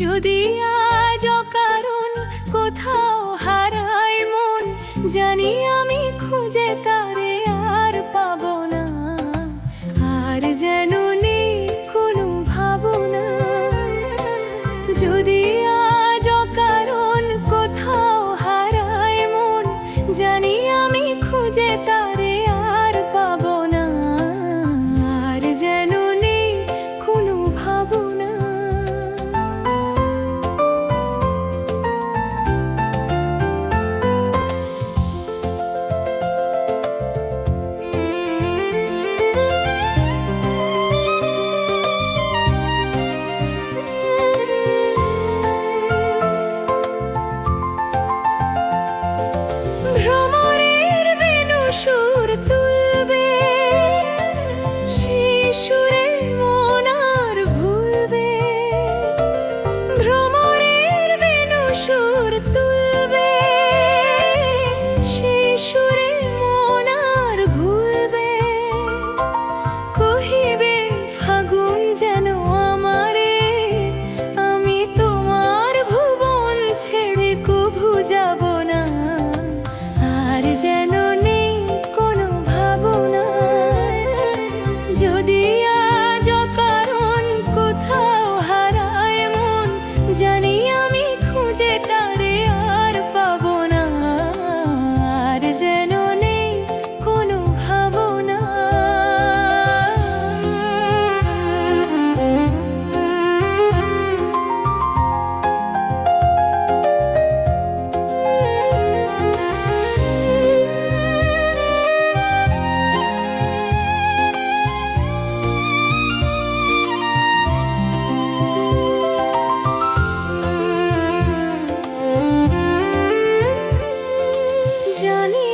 যদি আজ কারণ কোথাও হারাই মন, জানি আমি খুঁজে তারে আর পাবো না। আর যেন নেই কোনো ভাবনা। যদি আজ কারণ কোথাও হারাই মন, জানি আমি খুঁজে তারে আর পাবো না। আর যেন নেই কোনো ভাবনা। ভ্রমরের বেণু সুর তুলবে, সেই সুরে মন আর ভুলবে। ভ্রমরের বেণু সুর তুলবে, সেই সুরে মন আর ভুলবে। কহিবে ফাগুন যেন আমারে, আমি তোমার ভুবন ছেড়ে কভু যাব না। আর যেন নেই কোনো ভাবনা। যদি আজ কারণ কোথাও হারায় মন, জানি আমি খুঁজে তারে আর পাবো না। আর যেন নেই কোনো ভাবনা। জানি